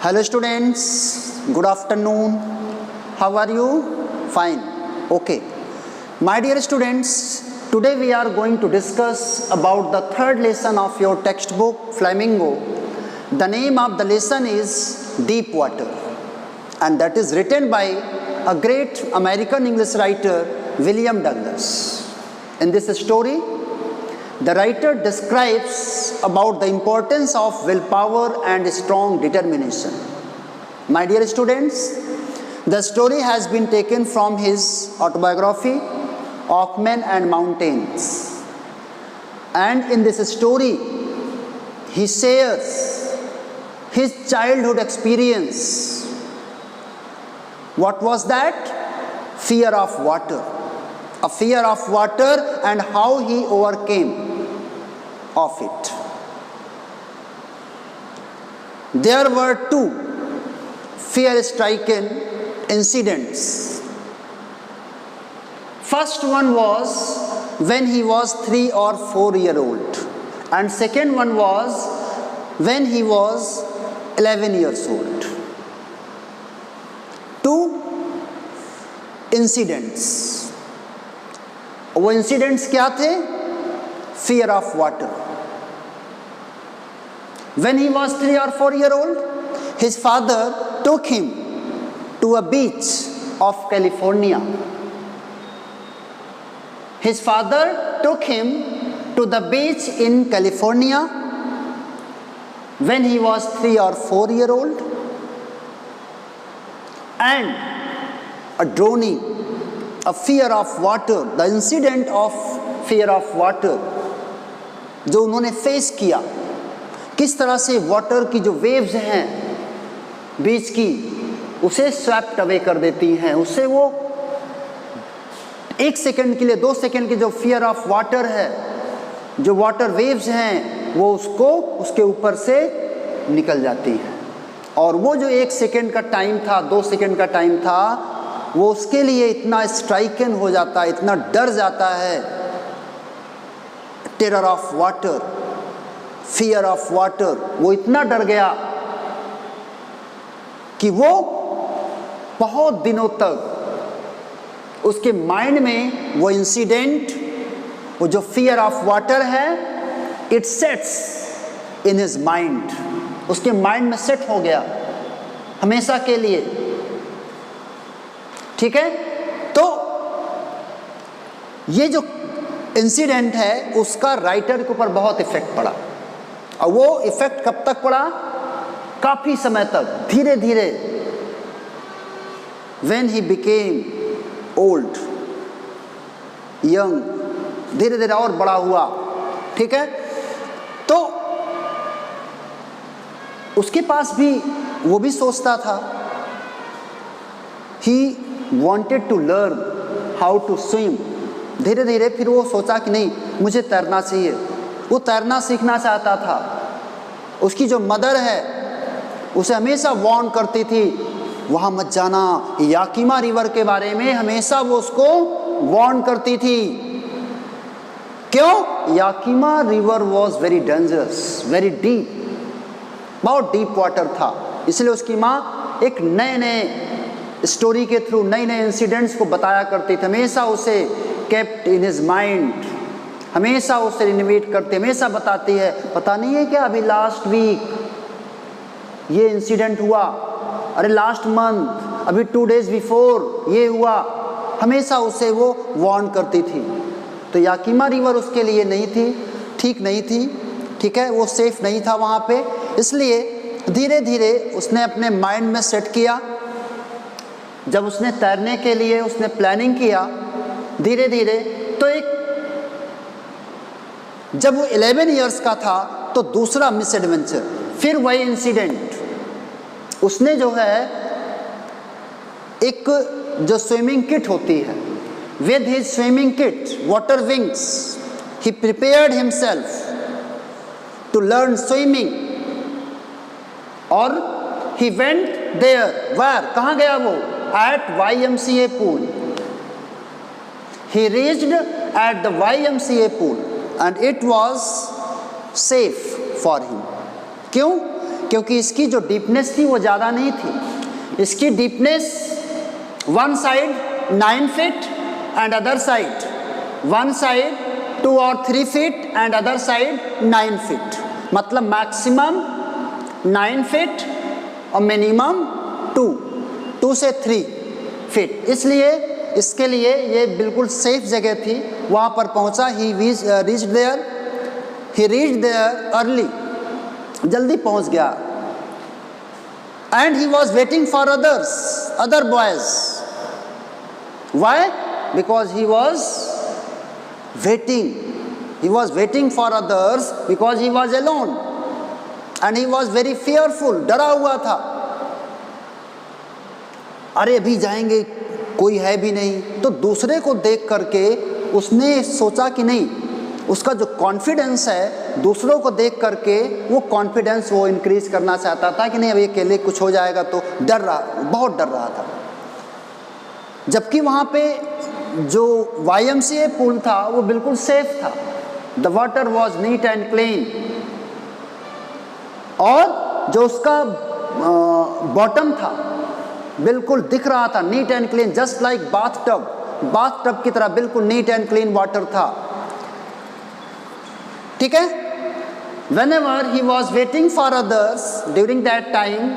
Hello students, good afternoon. How are you? Fine. Okay. My dear students, today we are going to discuss about the third lesson of your textbook Flamingo. The name of the lesson is Deep Water, and that is written by a great American English writer William Douglas. In this story, the writer describes about the importance of willpower and strong determination. My dear students, the story has been taken from his autobiography of Men and Mountains. And in this story, he shares his childhood experience. What was that? Fear of water. A fear of water and how he overcame of it. There were two fear-stricken incidents. First one was when he was 3 or 4 years old, and second one was when he was 11 years old. Two incidents. वो incidents क्या थे? Fear of water. When he was 3 or 4 years old, his father took him to a beach of California. His father took him to the beach in California when he was 3 or 4 years old, and a drowning, a fear of water, the incident of fear of water जो उन्होंने face किया, किस तरह से water की जो waves हैं बीच की उसे स्वैप्ट अवे कर देती हैं, उससे वो 1 सेकंड के लिए 2 सेकंड की जो फियर ऑफ वाटर है, जो वाटर वेव्स हैं, वो उसको उसके ऊपर से निकल जाती हैं। और वो जो 1 सेकंड का टाइम था, 2 सेकंड का टाइम था, वो उसके लिए इतना स्ट्राइकन हो जाता है, इतना डर जाता है। Terror of water, fear of water, वो इतना डर गया कि वो बहुत दिनों तक उसके माइंड में वो इंसिडेंट, वो जो फियर ऑफ वाटर है, it sets in his mind, उसके माइंड में सेट हो गया हमेशा के लिए। ठीक है, तो ये जो इंसिडेंट है उसका राइटर के ऊपर बहुत इफेक्ट पड़ा, और वो इफेक्ट कब तक पड़ा? काफी समय तक, धीरे धीरे when he became old, young, धीरे धीरे और बड़ा हुआ। ठीक है, तो उसके पास भी वो भी सोचता था, he wanted to learn how to swim. धीरे धीरे फिर वो सोचा कि नहीं, मुझे तैरना चाहिए, वो तैरना सीखना चाहता था। उसकी जो मदर है उसे हमेशा वार्न करती थी, वहाँ मत जाना, याकीमा रिवर के बारे में हमेशा वो उसको वार्न करती थी। क्यों? Yakima river was very dangerous, very deep, बहुत डीप वाटर था। इसलिए उसकी माँ एक नए नए स्टोरी के थ्रू नए नए इंसिडेंट्स को बताया करती थी, हमेशा उसे केप्ट इन हिज माइंड, हमेशा उसे रिनोवेट करते, हमेशा बताती है, पता नहीं है क्या अभी लास्ट वीक ये इंसिडेंट हुआ, अरे लास्ट मंथ, अभी 2 days बिफोर ये हुआ, हमेशा उसे वो वार्न करती थी। तो याकीमा रिवर उसके लिए नहीं थी, ठीक नहीं थी, ठीक है, वो सेफ नहीं था वहाँ पे। इसलिए धीरे धीरे उसने अपने माइंड में सेट किया। जब उसने तैरने के लिए उसने प्लानिंग किया धीरे धीरे, तो एक जब वो 11 इयर्स का था तो दूसरा मिस एडवेंचर, फिर वही इंसिडेंट, उसने जो है एक जो स्विमिंग किट होती है, with his swimming kit, water wings, he prepared himself to learn swimming, और ही वेंट देयर, वेयर, कहाँ गया वो? At YMCA pool. He reached at the YMCA pool and it was safe for him. क्यों? क्योंकि इसकी जो deepness थी वो ज़्यादा नहीं थी। इसकी deepness one side 9 feet and other side, one side 2 or 3 feet and other side 9 feet, मतलब मैक्सिमम 9 फीट और मिनिमम 2 से 3 फीट। इसलिए इसके लिए ये बिल्कुल सेफ जगह थी। वहाँ पर पहुँचा, ही रीच्ड देयर अर्ली, जल्दी पहुँच गया। And he was waiting for other boys. Why? Because he was waiting for others because he was alone and he was very fearful, डरा हुआ था। अरे अभी जाएंगे, कोई है भी नहीं। तो दूसरे को देख करके उसने सोचा कि नहीं, उसका जो कॉन्फिडेंस है दूसरों को देख करके वो कॉन्फिडेंस वो इंक्रीज करना चाहता था कि नहीं अभी अकेले कुछ हो जाएगा, तो बहुत डर रहा था। जबकि वहाँ पे जो YMCA पूल था वो बिल्कुल सेफ था। The water was neat and clean, और जो उसका बॉटम था बिल्कुल दिख रहा था, neat and clean, just like bathtub की तरह बिल्कुल नीट एंड क्लीन वाटर था। ठीक है। Whenever he was waiting for others during that time,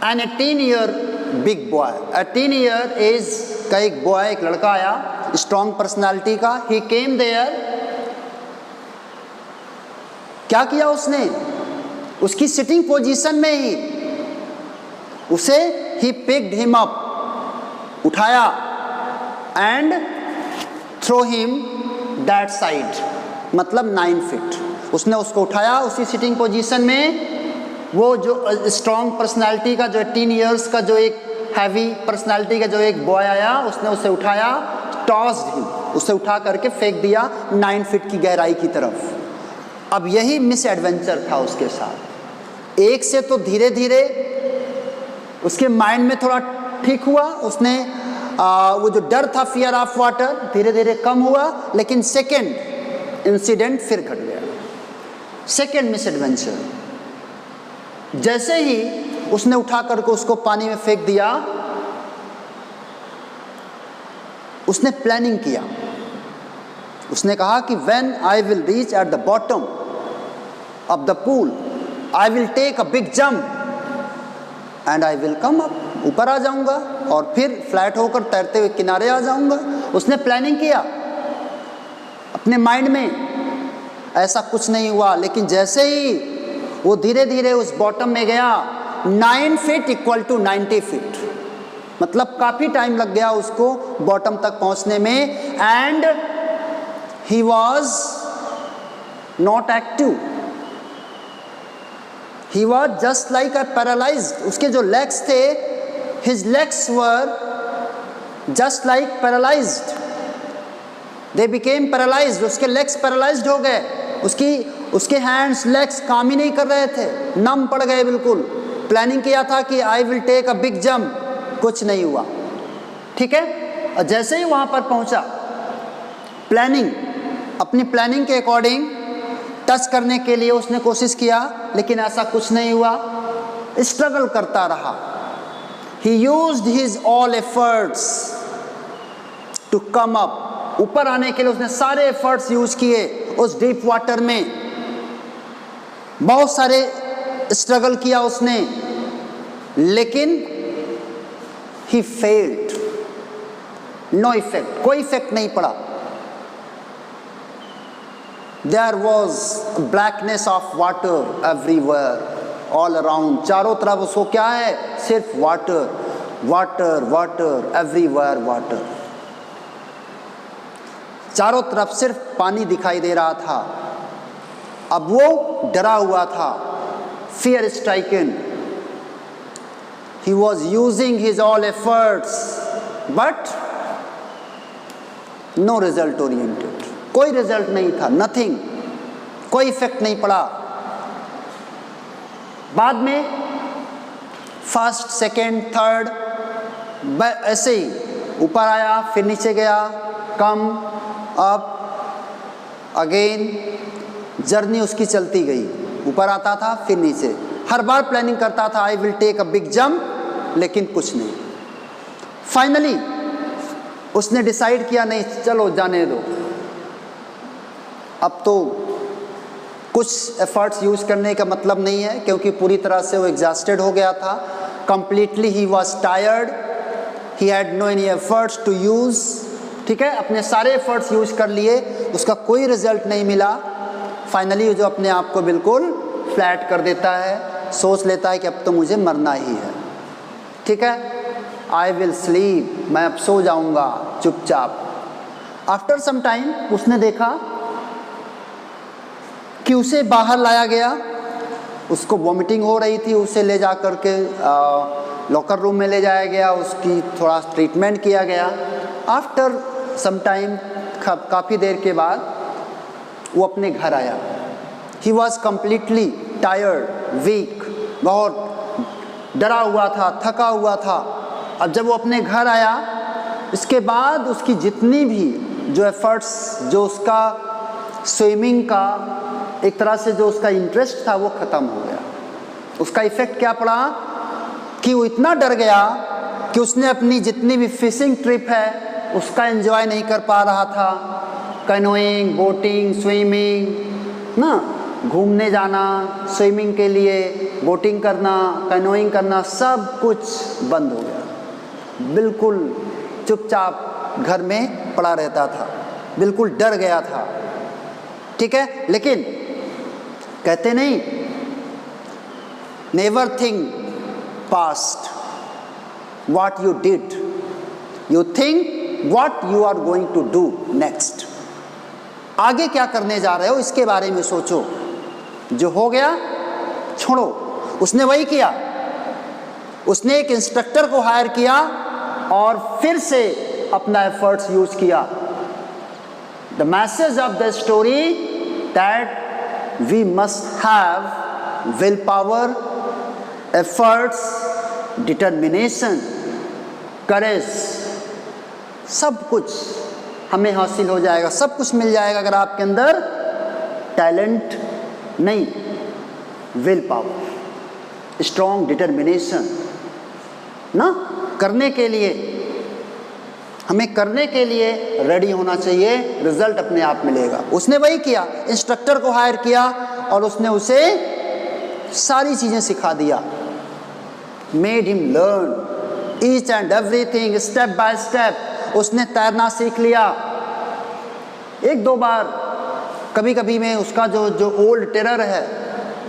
an 18-year big boy, 18 year age का एक बॉय, एक लड़का आया, स्ट्रॉन्ग पर्सनालिटी का। ही केम देयर, क्या किया उसने? उसकी सिटिंग पोजीशन में ही उसे ही पिक्ड हिम अप, उठाया, and throw him that side, मतलब 9 फीट। उसने उसको उठाया उसी सिटिंग पोजीशन में। वो जो स्ट्रॉन्ग पर्सनालिटी का, जो 18 ईयर्स का, जो एक हैवी पर्सनालिटी का जो एक बॉय आया, उसने उसे उठाया, टॉस्ड हिम, उसे उठा करके फेंक दिया 9 फीट की गहराई की तरफ। अब यही मिस एडवेंचर था उसके साथ। एक से तो धीरे धीरे उसके माइंड में थोड़ा ठीक हुआ, उसने वो जो डर था, फियर ऑफ वाटर, धीरे धीरे कम हुआ। लेकिन सेकेंड इंसिडेंट फिर घट गया, सेकेंड मिस एडवेंचर। जैसे ही उसने उठा करके उसको पानी में फेंक दिया, उसने प्लानिंग किया। उसने कहा कि when I will reach at the bottom of the pool, I will take a big jump and I will come up, ऊपर आ जाऊंगा और फिर फ्लैट होकर तैरते हुए किनारे आ जाऊंगा। उसने प्लानिंग किया अपने माइंड में। ऐसा कुछ नहीं हुआ, लेकिन जैसे ही वो धीरे धीरे उस बॉटम में गया, 9 फीट इक्वल टू 90 फीट, मतलब काफी टाइम लग गया उसको बॉटम तक पहुंचने में। And he was not active, he was just like a paralysed. उसके जो लेग्स थे, his legs were just like paralysed, they became paralysed. उसके लेग्स पैरालाइज्ड हो गए, उसके हैंड्स लेग्स काम ही नहीं कर रहे थे, नम पड़ गए बिल्कुल। प्लानिंग किया था कि I will take a big jump, कुछ नहीं हुआ। ठीक है। और जैसे ही वहां पर पहुंचा, अपनी प्लानिंग के अकॉर्डिंग टच करने के लिए उसने कोशिश किया, लेकिन ऐसा कुछ नहीं हुआ, स्ट्रगल करता रहा। He used his all efforts to come up, ऊपर आने के लिए उसने सारे एफर्ट्स यूज किए। उस डीप वाटर में बहुत सारे स्ट्रगल किया उसने, लेकिन ही फेल्ड, नो इफेक्ट, कोई इफेक्ट नहीं पड़ा। There was blackness of water everywhere, all around, चारों तरफ उसको क्या है, सिर्फ water water water, everywhere water, चारों तरफ सिर्फ पानी दिखाई दे रहा था। अब वो डरा हुआ था, fear stricken. He was using his all efforts, but no result oriented. कोई रिजल्ट नहीं था, नथिंग, कोई इफेक्ट नहीं पड़ा। बाद में फर्स्ट, सेकेंड, थर्ड ऐसे ही ऊपर आया, फिर नीचे गया, कम अप अगेन, जर्नी उसकी चलती गई। ऊपर आता था, फिर नीचे, हर बार प्लानिंग करता था I will take a big jump, लेकिन कुछ नहीं। फाइनली उसने डिसाइड किया नहीं चलो जाने दो, अब तो कुछ एफर्ट्स यूज करने का मतलब नहीं है, क्योंकि पूरी तरह से वो एग्जॉस्टेड हो गया था। Completely he was tired, he had no any efforts to use, ठीक है, अपने सारे एफर्ट्स यूज कर लिए, उसका कोई रिजल्ट नहीं मिला। फाइनली जो अपने आप को बिल्कुल फ्लैट कर देता है, सोच लेता है कि अब तो मुझे मरना ही है, ठीक है, आई विल स्लीप, मैं अब सो जाऊंगा चुपचाप। आफ्टर सम टाइम उसने देखा कि उसे बाहर लाया गया, उसको वॉमिटिंग हो रही थी, उसे ले जा कर के लॉकर रूम में ले जाया गया, उसकी थोड़ा ट्रीटमेंट किया गया। आफ्टर सम टाइम, काफ़ी देर के बाद वो अपने घर आया। He was completely tired, weak, बहुत डरा हुआ था, थका हुआ था। अब जब वो अपने घर आया, इसके बाद उसकी जितनी भी जो एफर्ट्स, जो उसका स्विमिंग का एक तरह से जो उसका इंटरेस्ट था वो ख़त्म हो गया। उसका इफ़ेक्ट क्या पड़ा कि वो इतना डर गया कि उसने अपनी जितनी भी फिशिंग ट्रिप है उसका एंजॉय नहीं कर पा रहा था। कैनोइंग, बोटिंग, स्विमिंग ना, घूमने जाना, स्विमिंग के लिए, बोटिंग करना, कैनोइंग करना, सब कुछ बंद हो गया। बिल्कुल चुपचाप घर में पड़ा रहता था, बिल्कुल डर गया था, ठीक है। लेकिन कहते नहीं, never think past what you did, you think what you are going to do next. आगे क्या करने जा रहे हो इसके बारे में सोचो, जो हो गया छोड़ो। उसने वही किया, उसने एक इंस्ट्रक्टर को हायर किया और फिर से अपना एफर्ट्स यूज किया। The message of the story that we must have will power, efforts, determination, courage, सब कुछ हमें हासिल हो जाएगा, सब कुछ मिल जाएगा अगर आपके अंदर टैलेंट नहीं, विल पावर, स्ट्रॉन्ग डिटर्मिनेशन ना, करने के लिए, हमें करने के लिए रेडी होना चाहिए, रिजल्ट अपने आप मिलेगा। उसने वही किया, इंस्ट्रक्टर को हायर किया और उसने उसे सारी चीज़ें सिखा दिया। Made him learn each and everything step by step. उसने तैरना सीख लिया एक दो बार। कभी कभी में उसका जो ओल्ड टेरर है,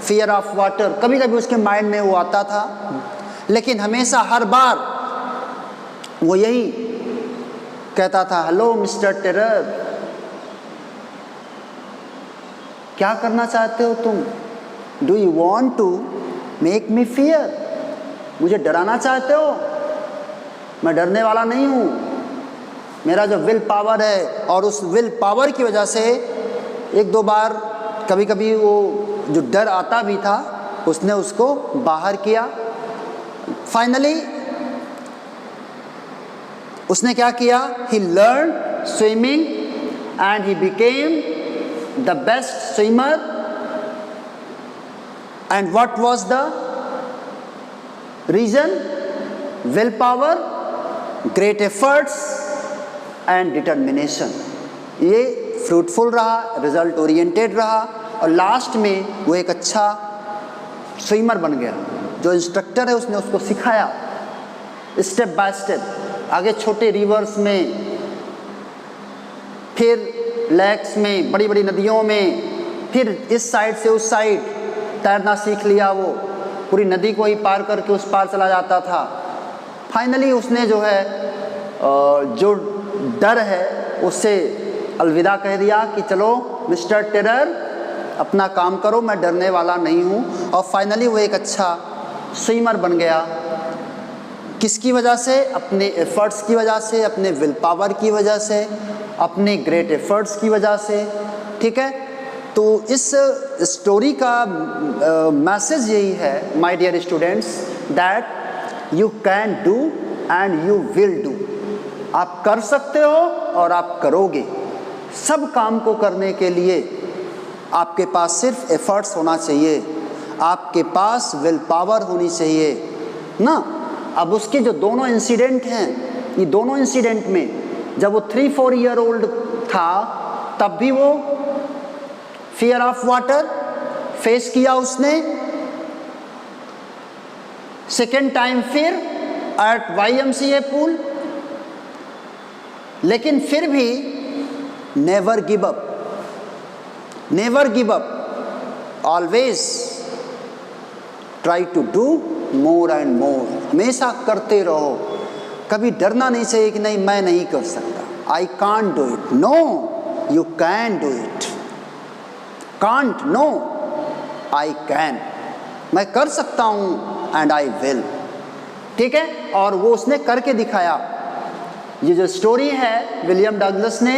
फियर ऑफ वाटर, कभी कभी उसके माइंड में वो आता था, लेकिन हमेशा हर बार वो यही कहता था, हेलो मिस्टर टेरर, क्या करना चाहते हो तुम? Do you want to make me fear? मुझे डराना चाहते हो? मैं डरने वाला नहीं हूँ। मेरा जो विल पावर है, और उस विल पावर की वजह से एक दो बार कभी कभी वो जो डर आता भी था उसने उसको बाहर किया। फाइनली उसने क्या किया? He learn swimming and he became the best swimmer. And what was the reason? Will power, great efforts and determination. ये फ्रूटफुल रहा, रिजल्ट ओरिएंटेड रहा, और लास्ट में वो एक अच्छा स्विमर बन गया। जो इंस्ट्रक्टर है उसने उसको सिखाया स्टेप बाय स्टेप, आगे छोटे रिवर्स में, फिर लेक्स में, बड़ी बड़ी नदियों में, फिर इस साइड से उस साइड तैरना सीख लिया। वो पूरी नदी को ही पार करके उस पार चला जाता था। फाइनली उसने जो है जो डर है उससे अलविदा कह दिया कि चलो मिस्टर टेरर, अपना काम करो, मैं डरने वाला नहीं हूँ। और फाइनली वो एक अच्छा स्विमर बन गया। किसकी वजह से? अपने एफर्ट्स की वजह से, अपने विल पावर की वजह से, अपने ग्रेट एफर्ट्स की वजह से, ठीक है। तो इस स्टोरी का मैसेज यही है my dear students, that you can do and you will do. आप कर सकते हो और आप करोगे। सब काम को करने के लिए आपके पास सिर्फ एफर्ट्स होना चाहिए। आपके पास विल पावर होनी चाहिए ना। अब उसके जो दोनों इंसिडेंट हैं, ये दोनों इंसिडेंट में जब वो 3-4 ईयर ओल्ड था तब भी वो फियर ऑफ वाटर फेस किया उसने। सेकेंड टाइम फिर एट YMCA पूल, लेकिन फिर भी never give up, never give up, always try to do more and more. हमेशा करते रहो, कभी डरना नहीं चाहिए कि नहीं मैं नहीं कर सकता, I can't do it. No, you can do it. Can't, no, I can, मैं कर सकता हूं एंड आई विल। ठीक है, और वो उसने करके दिखाया। ये जो स्टोरी है विलियम डगलस ने,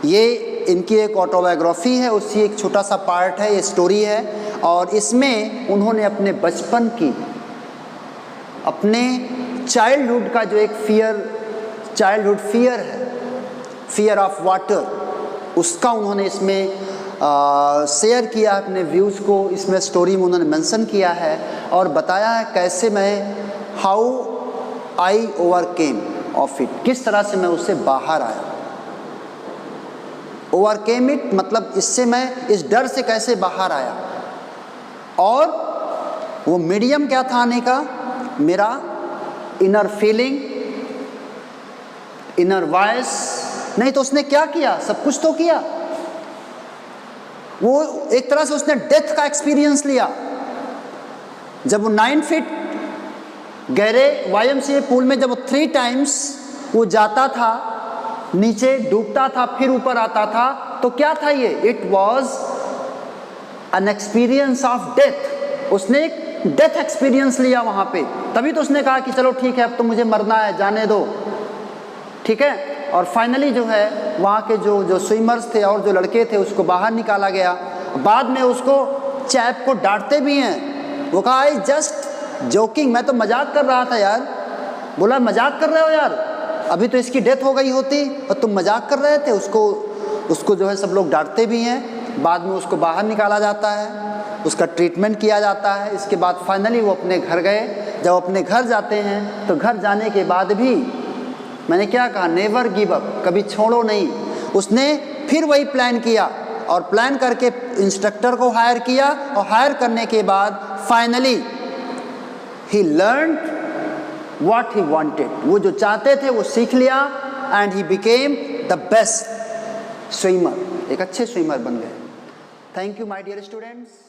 ये इनकी एक ऑटोबायोग्राफी है, उसकी एक छोटा सा पार्ट है, ये स्टोरी है। और इसमें उन्होंने अपने बचपन की, अपने चाइल्डहुड का जो एक चाइल्डहुड फियर है, फियर ऑफ वाटर, उसका उन्होंने इसमें शेयर किया, अपने व्यूज़ को इसमें स्टोरी में उन्होंने मेंशन किया है और बताया है कैसे मैं, how I overcame of it, किस तरह से मैं उससे बाहर आया। ओवरकेम इट मतलब इससे मैं, इस डर से कैसे बाहर आया। और वो मीडियम क्या था आने का, मेरा इनर फीलिंग, इनर वॉइस। नहीं तो उसने क्या किया, सब कुछ तो किया। वो एक तरह से उसने डेथ का एक्सपीरियंस लिया। जब वो 9 फीट गहरे YMCA पूल में जब वो 3 टाइम्स वो जाता था, नीचे डूबता था, फिर ऊपर आता था, तो क्या था ये, it was an experience of death. उसने एक डेथ एक्सपीरियंस लिया वहां पे, तभी तो उसने कहा कि चलो ठीक है अब तो मुझे मरना है, जाने दो। ठीक है, और फाइनली जो है वहाँ के जो स्विमर्स थे और जो लड़के थे उसको बाहर निकाला गया। बाद में उसको चैप को डांटते भी हैं, वो कहा आई जस्ट जोकिंग, मैं तो मजाक कर रहा था यार। बोला मजाक कर रहे हो यार, अभी तो इसकी डेथ हो गई होती और तुम मजाक कर रहे थे। उसको जो है सब लोग डांटते भी हैं। बाद में उसको बाहर निकाला जाता है, उसका ट्रीटमेंट किया जाता है। इसके बाद फाइनली वो अपने घर गए। जब अपने घर जाते हैं तो घर जाने के बाद भी मैंने क्या कहा, नेवर गिव अप, कभी छोड़ो नहीं। उसने फिर वही प्लान किया और प्लान करके इंस्ट्रक्टर को हायर किया और हायर करने के बाद finally he learned what he wanted. वो जो चाहते थे वो सीख लिया and he became the best swimmer, एक अच्छे स्विमर बन गए। Thank you my dear students.